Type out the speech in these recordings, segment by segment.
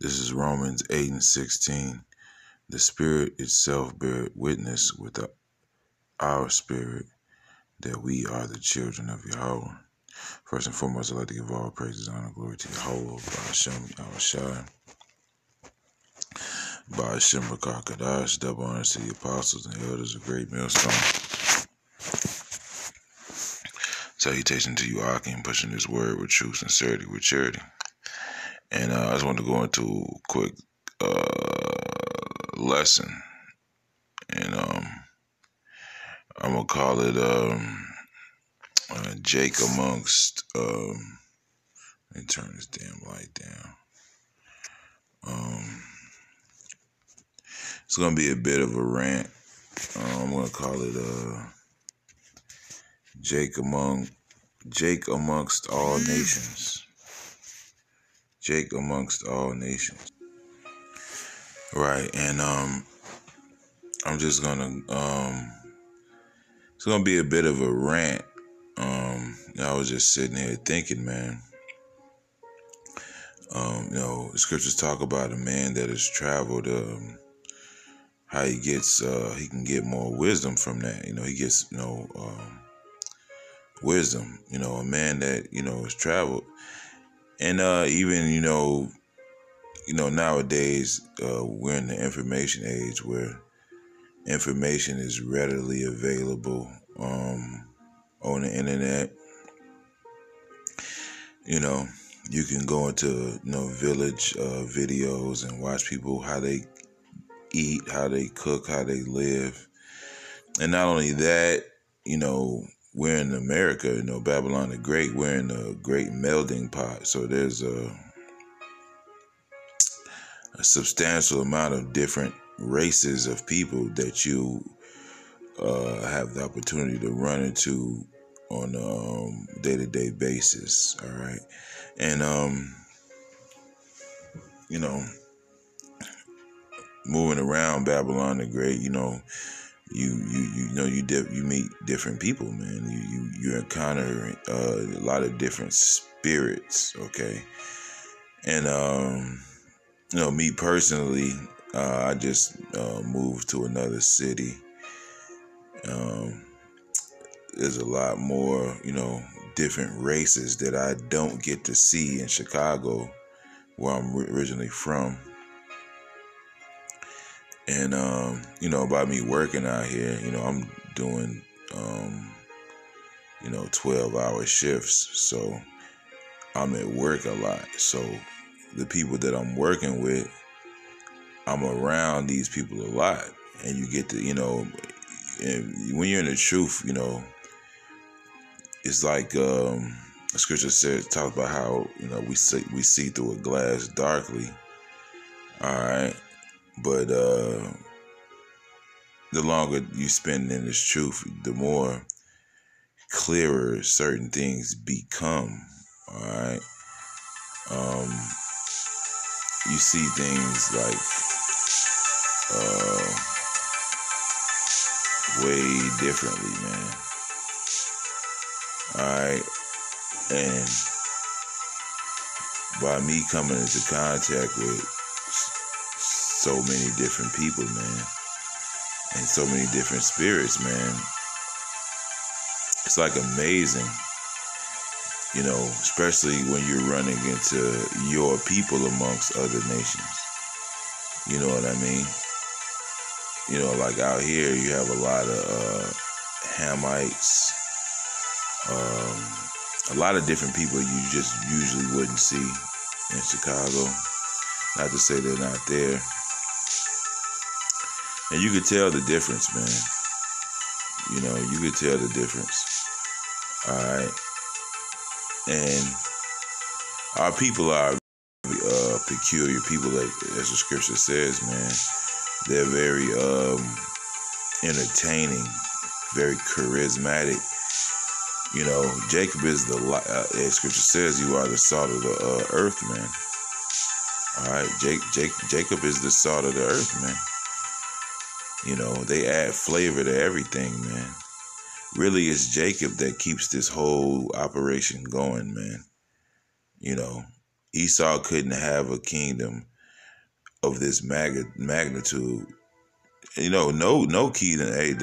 This is Romans 8:16. The Spirit itself bear witness with our spirit that we are the children of Yahweh. First and foremost, I'd like to give all praises, honor, glory to Yahweh, Ba'ashem, Yahushai, Ba'ashem, Rakah, Kadash, double honors to the apostles and elders of Great Millstone. Salutation to you, Akim, pushing this word with truth, sincerity, with charity. And I just want to go into a quick lesson. And I'm going to call it Jake amongst, let me turn this damn light down. It's going to be a bit of a rant. I'm going to call it Jake amongst all nations. Jake amongst all nations. Right, and I'm just gonna it's gonna be a bit of a rant. I was just sitting here thinking, man. The scriptures talk about a man that has traveled, how he gets he can get more wisdom from that. He gets wisdom. A man that has traveled, and even nowadays we're in the information age where information is readily available on the internet. You can go into village videos and watch people, how they eat, how they cook, how they live. And not only that, we're in America, Babylon the Great, we're in a great melding pot. So there's a substantial amount of different races of people that you have the opportunity to run into on a day-to-day basis. All right. And moving around Babylon the Great, you meet different people, man. You encounter a lot of different spirits. Okay. And me personally, I just moved to another city. There's a lot more, different races that I don't get to see in Chicago, where I'm originally from. And, by me working out here, I'm doing, 12-hour shifts. So I'm at work a lot. So the people that I'm working with, I'm around these people a lot. And you get to, when you're in the truth, it's like the scripture talks about how we see through a glass darkly. All right, but the longer you spend in this truth, the more clearer certain things become. All right, you see things like way differently, man. Alright, and by me coming into contact with so many different people, man, and so many different spirits, man, it's like amazing, especially when you're running into your people amongst other nations. You know what I mean? Like out here, you have a lot of Hamites, a lot of different people you just usually wouldn't see in Chicago. Not to say they're not there. And you could tell the difference, man. You could tell the difference. All right. And our people are peculiar people, like as the scripture says, man. They're very entertaining, very charismatic. Jacob is as scripture says, you are the salt of the earth, man. All right, Jacob is the salt of the earth, man. They add flavor to everything, man. Really, it's Jacob that keeps this whole operation going, man. Esau couldn't have a kingdom of this magnitude. You know, no kingdom. Hey,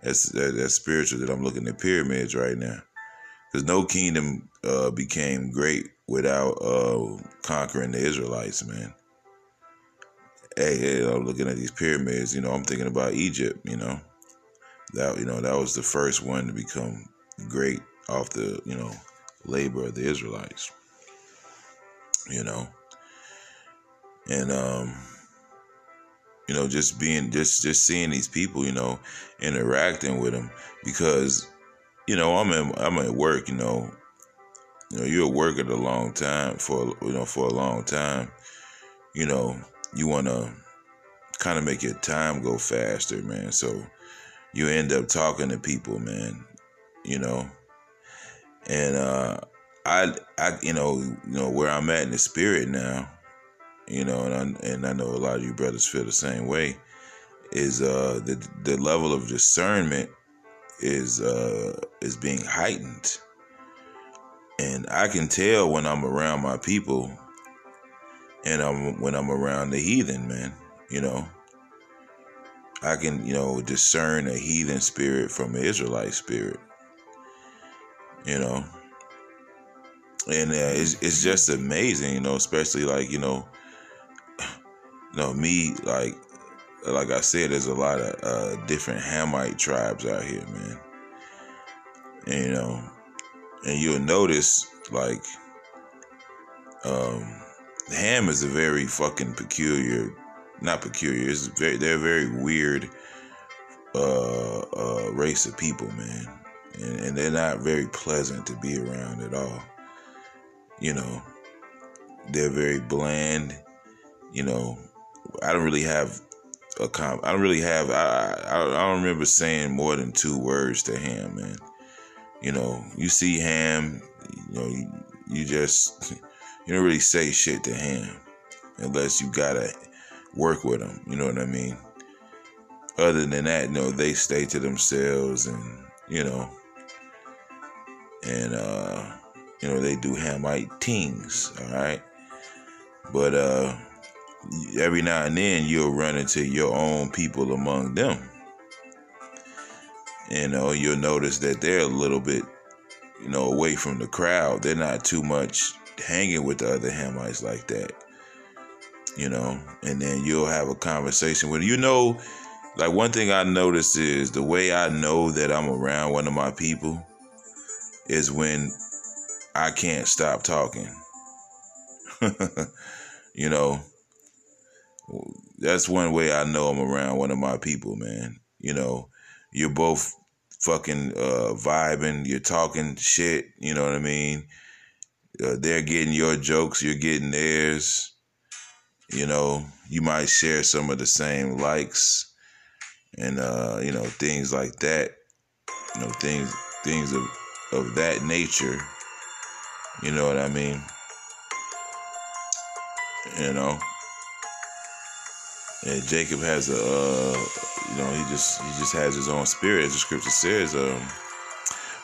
that's spiritual. That I'm looking at pyramids right now, because no kingdom became great without conquering the Israelites, man. Hey, I'm looking at these pyramids. You know, I'm thinking about Egypt. That was the first one to become great off the labor of the Israelites. You know, and just seeing these people, interacting with them, because I'm at work. You're at work at a long time for a long time. You want to kind of make your time go faster, man. So you end up talking to people, man. And I where I'm at in the spirit now. And I know a lot of you brothers feel the same way. Is the level of discernment is being heightened, and I can tell when I'm around my people, and when I'm around the heathen, man. I can discern a heathen spirit from an Israelite spirit. And it's just amazing, especially like me, like I said, there's a lot of different Hamite tribes out here, man. And, and you'll notice, like, Ham is a very fucking not peculiar. They're a very weird race of people, man, and they're not very pleasant to be around at all. They're very bland. I don't really have I don't really have. I don't remember saying more than 2 words to Ham, man. You see Ham, you just you don't really say shit to Ham unless you gotta work with him. You know what I mean? Other than that, they stay to themselves, and they do Hamite things. All right, but every now and then you'll run into your own people among them. You'll notice that they're a little bit, away from the crowd. They're not too much hanging with the other Hamites like that. And then you'll have a conversation with, like, one thing I noticed is the way I know that I'm around one of my people is when I can't stop talking. That's one way I know I'm around one of my people, man. You're both fucking vibing, you're talking shit, you know what I mean? They're getting your jokes, you're getting theirs. You might share some of the same likes and things like that. Things of that nature. You know what I mean? And Jacob has he just has his own spirit, as the scripture says. The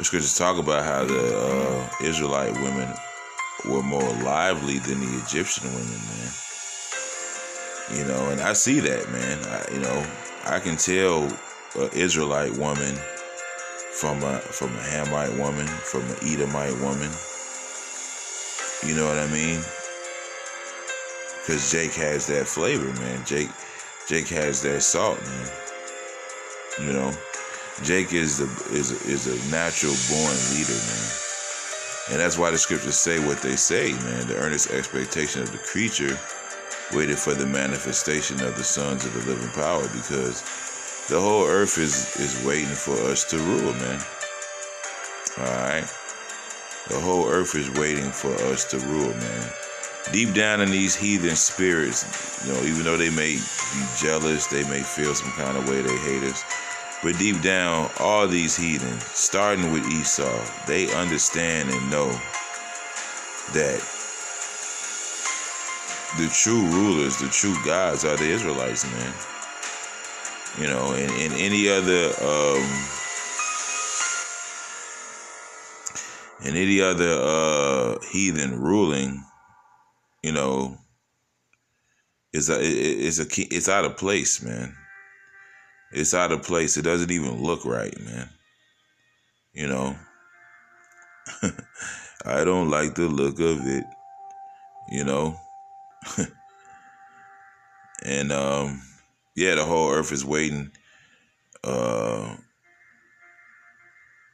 scriptures talk about how the Israelite women were more lively than the Egyptian women, man. And I see that, man. I can tell an Israelite woman from a Hamite woman, from an Edomite woman. You know what I mean? Because Jake has that flavor, man. Jake has that salt, man. Jake is a natural born leader, man. And that's why the scriptures say what they say, man. The earnest expectation of the creature waited for the manifestation of the sons of the living power, because the whole earth is waiting for us to rule, man. Alright? The whole earth is waiting for us to rule, man. Deep down in these heathen spirits, even though they may be jealous, they may feel some kind of way, they hate us, but deep down, all these heathens, starting with Esau, they understand and know that the true rulers, the true gods are the Israelites, man. And any other heathen ruling, it's out of place, man. It's out of place. It doesn't even look right, man. You know, I don't like the look of it. You know, and yeah, the whole earth is waiting. Uh,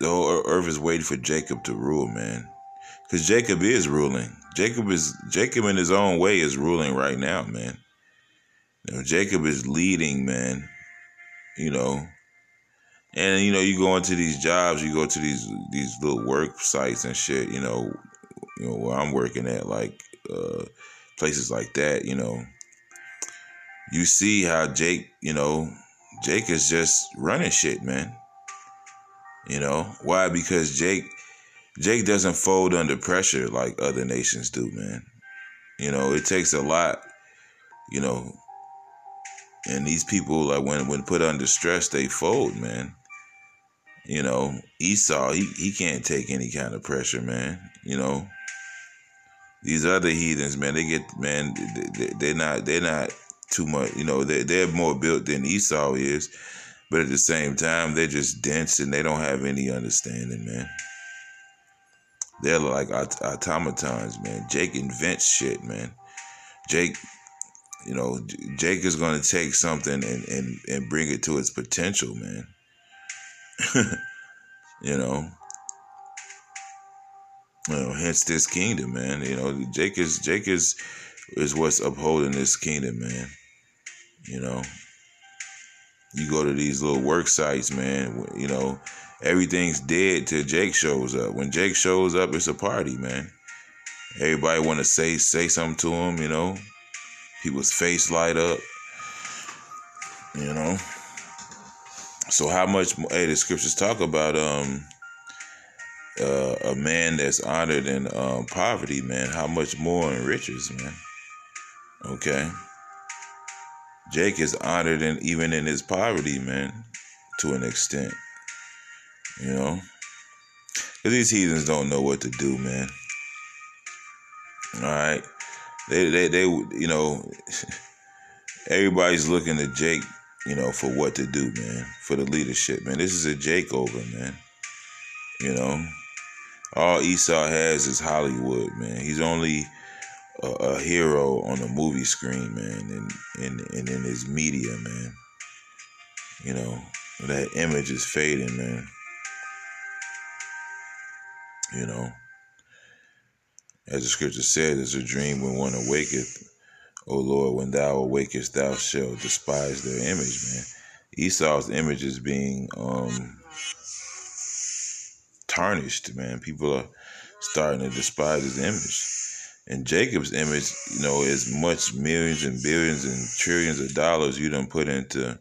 the whole earth is waiting for Jacob to rule, man. Because Jacob is ruling. Jacob in his own way is ruling right now, man. You know, Jacob is leading, man. You know, and you know, you go into these jobs, you go to these little work sites and shit. You know where I'm working at, like places like that. You know, you see how Jake is just running shit, man. You know why? Because Jake doesn't fold under pressure like other nations do, man. You know, it takes a lot. You know, and these people, like when put under stress, they fold, man. You know, Esau, he can't take any kind of pressure, man. You know, these other heathens, man, they're not too much. You know, they're more built than Esau is, but at the same time, they're just dense and they don't have any understanding, man. They're like automatons, man. Jake invents shit, man. Jake, Jake is gonna take something and bring it to its potential, man. you know. Hence this kingdom, man. You know, Jake is what's upholding this kingdom, man. You know, you go to these little work sites, man. You know, everything's dead till Jake shows up. When Jake shows up, it's a party, man. Everybody want to say something to him. You know, people's face light up. You know, so how much? Hey, the scriptures talk about a man that's honored in poverty, man. How much more in riches, man? Okay. Jake is honored even in his poverty, man, to an extent. You know? Because these heathens don't know what to do, man. All right? They you know, everybody's looking to Jake, for what to do, man, for the leadership, man. This is a Jake over, man. You know? All Esau has is Hollywood, man. He's only a hero on the movie screen, man, and in his media, man. You know, that image is fading, man. You know, as the scripture says, it's a dream when one awaketh. O Lord, when thou awakest, thou shalt despise their image, man. Esau's image is being tarnished, man. People are starting to despise his image. And Jacob's image, is much millions and billions and trillions of dollars you done put into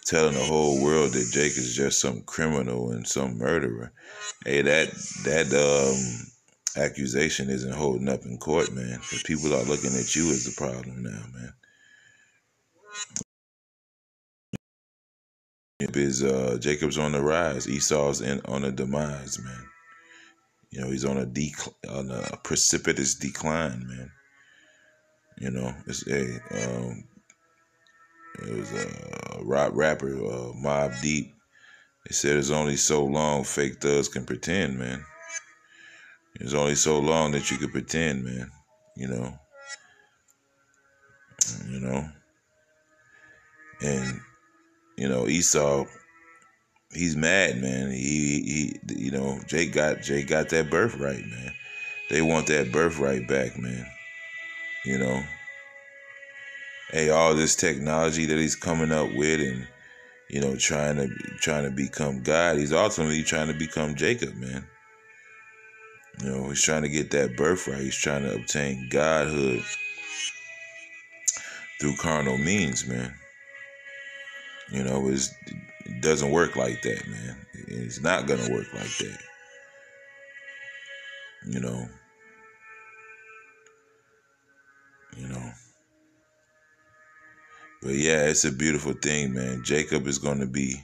telling the whole world that Jake is just some criminal and some murderer. Hey, that accusation isn't holding up in court, man. Because people are looking at you as the problem now, man. Jacob's on the rise. Esau's on a demise, man. He's on a precipitous decline, man. It was a rapper, Mobb Deep. They said it's only so long fake thugs can pretend, man. It's only so long that you can pretend, man. You know. And Esau, he's mad, man. He Jake got that birthright, man. They want that birthright back, man. Hey, all this technology that he's coming up with, and trying to become God. He's ultimately trying to become Jacob, man. He's trying to get that birthright. He's trying to obtain godhood through carnal means, man. It doesn't work like that, man. It's not gonna work like that. You know. But yeah, it's a beautiful thing, man. Jacob is gonna be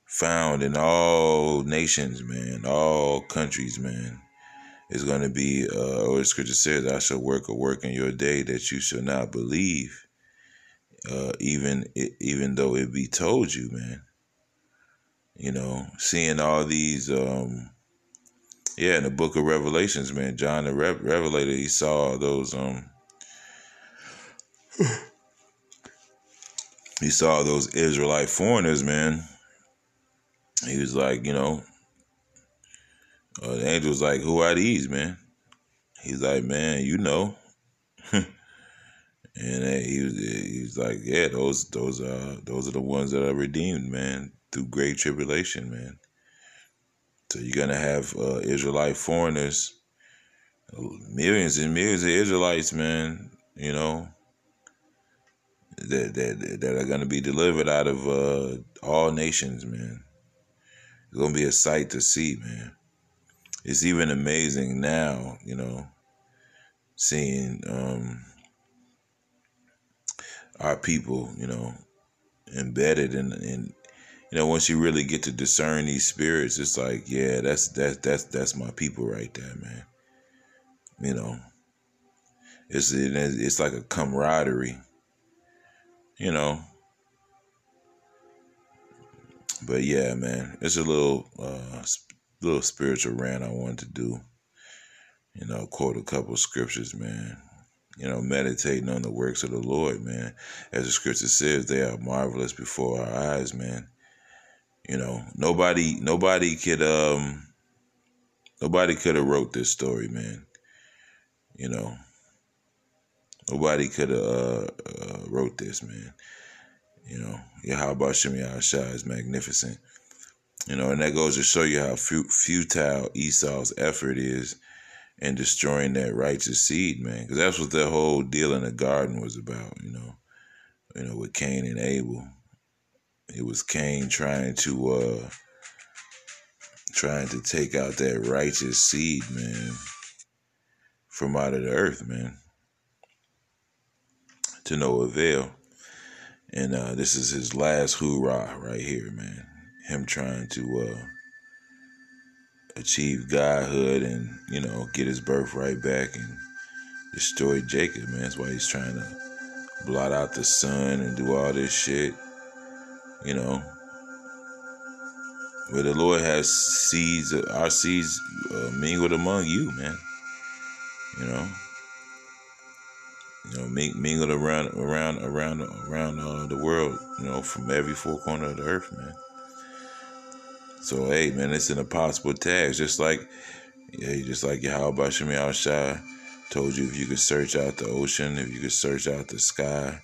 found in all nations, man, all countries, man. It's going to be, or the scripture says, I shall work a work in your day that you shall not believe, even though it be told you, man. You know, seeing all these, in the book of Revelations, man, John the Revelator, he saw those, he saw those Israelite foreigners, man. He was like, the angel was like, who are these, man? He's like, man, you know. And he was like, yeah, those are the ones that are redeemed, man, through great tribulation, man. So you're gonna have Israelite foreigners, millions and millions of Israelites, man. You know, that are gonna be delivered out of all nations, man. It's gonna be a sight to see, man. It's even amazing now, seeing our people, embedded in once you really get to discern these spirits, it's like, yeah, that's my people right there, man. It's like a camaraderie, you know. But yeah, man, it's a little spiritual rant I wanted to do. Quote a couple scriptures, man. Meditating on the works of the Lord, man. As the scripture says, they are marvelous before our eyes, man. Nobody could have wrote this story, man. Nobody could have wrote this, man. Yahweh Shem Yahshua is magnificent. And that goes to show you how futile Esau's effort is in destroying that righteous seed, man. Because that's what the whole deal in the garden was about, with Cain and Abel. It was Cain trying to take out that righteous seed, man, from out of the earth, man, to no avail. And this is his last hoorah right here, man. Him trying to achieve godhood and, get his birthright back and destroy Jacob, man. That's why he's trying to blot out the sun and do all this shit, Where the Lord has seeds, our seeds mingled among you, man. Mingled around the world, from every four corner of the earth, man. So hey, man, it's an impossible task. Just like Yahweh Shem Yahshua told you, if you could search out the ocean, if you could search out the sky,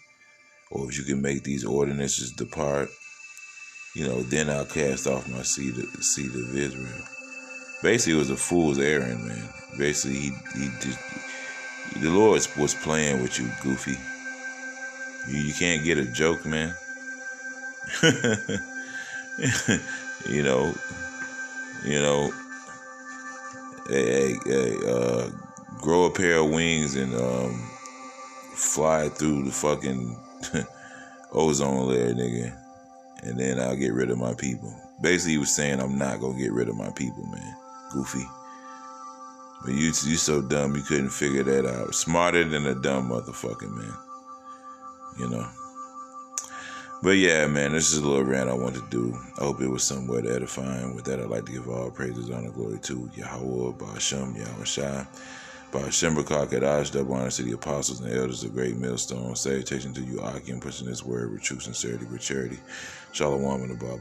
or if you can make these ordinances depart, then I'll cast off my seed of Israel. Basically, it was a fool's errand, man. Basically, the Lord was playing with you, goofy. You can't get a joke, man. Grow a pair of wings and fly through the fucking ozone layer, nigga, and then I'll get rid of my people. Basically, he was saying I'm not gonna get rid of my people, man. Goofy. But you so dumb you couldn't figure that out. Smarter than a dumb motherfucker, man. But yeah, man, this is a little rant I want to do. I hope it was somewhat edifying. With that, I'd like to give all praises, honor, glory to Yahweh, Ba'ashem, Yahushua, Ba'ashem, B'Kakadash, double honor to the apostles and elders of Great Millstone. Salutation to you, Akim, pushing this word with true sincerity, with charity. Shalom and above.